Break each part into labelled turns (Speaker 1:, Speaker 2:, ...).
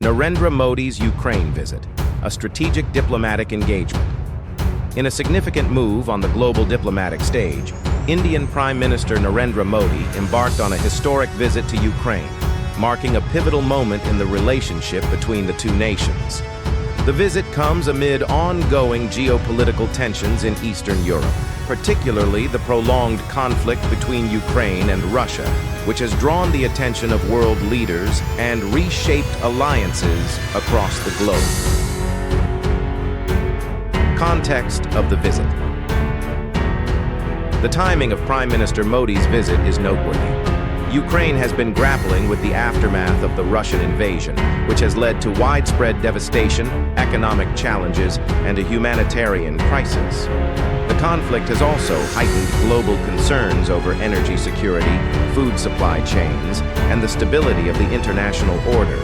Speaker 1: Narendra Modi's Ukraine visit, a strategic diplomatic engagement. In a significant move on the global diplomatic stage, Indian Prime Minister Narendra Modi embarked on a historic visit to Ukraine, marking a pivotal moment in the relationship between the two nations. The visit comes amid ongoing geopolitical tensions in Eastern Europe, particularly the prolonged conflict between Ukraine and Russia, which has drawn the attention of world leaders and reshaped alliances across the globe. Context of the visit. The timing of Prime Minister Modi's visit is noteworthy. Ukraine has been grappling with the aftermath of the Russian invasion, which has led to widespread devastation, economic challenges, and a humanitarian crisis. The conflict has also heightened global concerns over energy security, food supply chains, and the stability of the international order.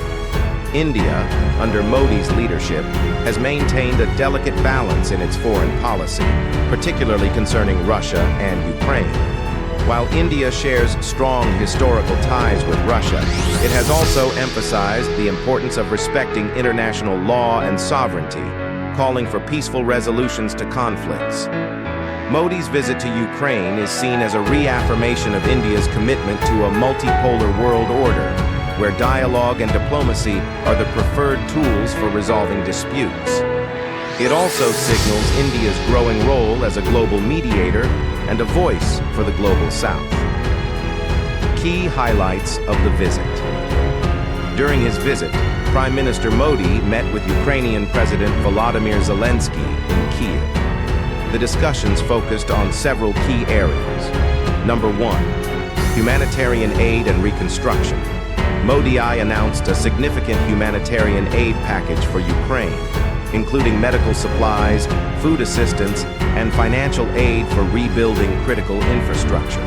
Speaker 1: India, under Modi's leadership, has maintained a delicate balance in its foreign policy, particularly concerning Russia and Ukraine. While India shares strong historical ties with Russia, it has also emphasized the importance of respecting international law and sovereignty, calling for peaceful resolutions to conflicts. Modi's visit to Ukraine is seen as a reaffirmation of India's commitment to a multipolar world order, where dialogue and diplomacy are the preferred tools for resolving disputes. It also signals India's growing role as a global mediator and a voice for the global South. Key highlights of the visit. During his visit, Prime Minister Modi met with Ukrainian President Volodymyr Zelenskyy in Kyiv. The discussions focused on several key areas. Number 1, humanitarian aid and reconstruction. Modi announced a significant humanitarian aid package for Ukraine, including medical supplies, food assistance, and financial aid for rebuilding critical infrastructure.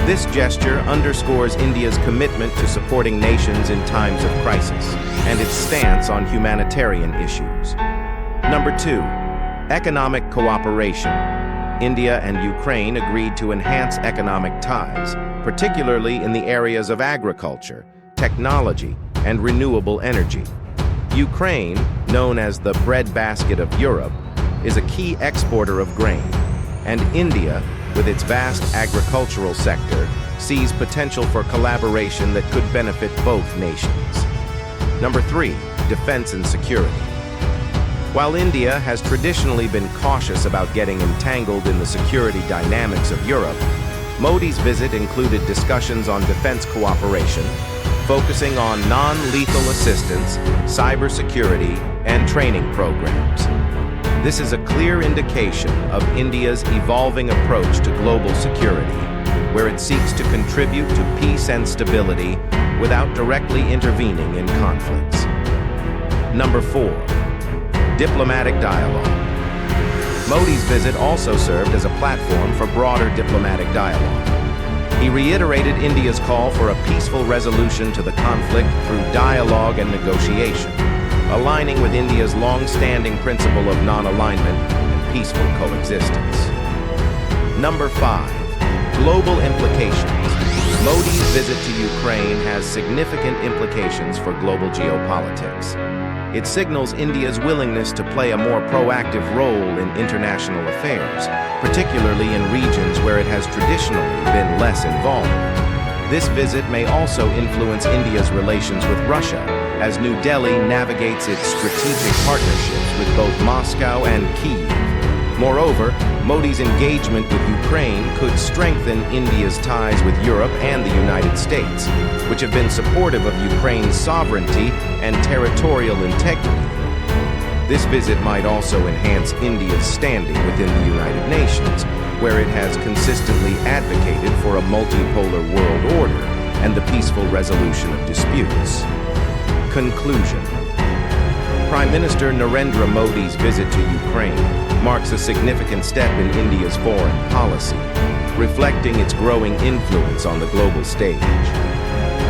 Speaker 1: This gesture underscores India's commitment to supporting nations in times of crisis and its stance on humanitarian issues. Number 2, economic cooperation. India and Ukraine agreed to enhance economic ties, particularly in the areas of agriculture, technology, and renewable energy. Ukraine, known as the breadbasket of Europe, is a key exporter of grain, and India, with its vast agricultural sector, sees potential for collaboration that could benefit both nations. Number 3, defense and security. While India has traditionally been cautious about getting entangled in the security dynamics of Europe, Modi's visit included discussions on defense cooperation, focusing on non-lethal assistance, cybersecurity, and training programs. This is a clear indication of India's evolving approach to global security, where it seeks to contribute to peace and stability without directly intervening in conflicts. Number 4, diplomatic dialogue. Modi's visit also served as a platform for broader diplomatic dialogue. He reiterated India's call for a peaceful resolution to the conflict through dialogue and negotiation, aligning with India's long-standing principle of non-alignment and peaceful coexistence. Number 5, global implications. Modi's visit to Ukraine has significant implications for global geopolitics. It signals India's willingness to play a more proactive role in international affairs, particularly in regions where it has traditionally been less involved. This visit may also influence India's relations with Russia, as New Delhi navigates its strategic partnerships with both Moscow and Kyiv. Moreover, Modi's engagement with Ukraine could strengthen India's ties with Europe and the United States, which have been supportive of Ukraine's sovereignty and territorial integrity. This visit might also enhance India's standing within the United Nations, where it has consistently advocated for a multipolar world order and the peaceful resolution of disputes. Conclusion. Prime Minister Narendra Modi's visit to Ukraine marks a significant step in India's foreign policy, reflecting its growing influence on the global stage.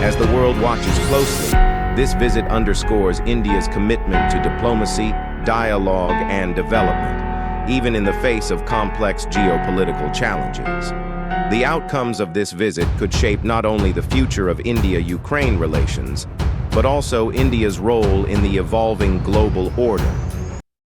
Speaker 1: As the world watches closely, this visit underscores India's commitment to diplomacy, dialogue, and development, even in the face of complex geopolitical challenges. The outcomes of this visit could shape not only the future of India-Ukraine relations, but also India's role in the evolving global order.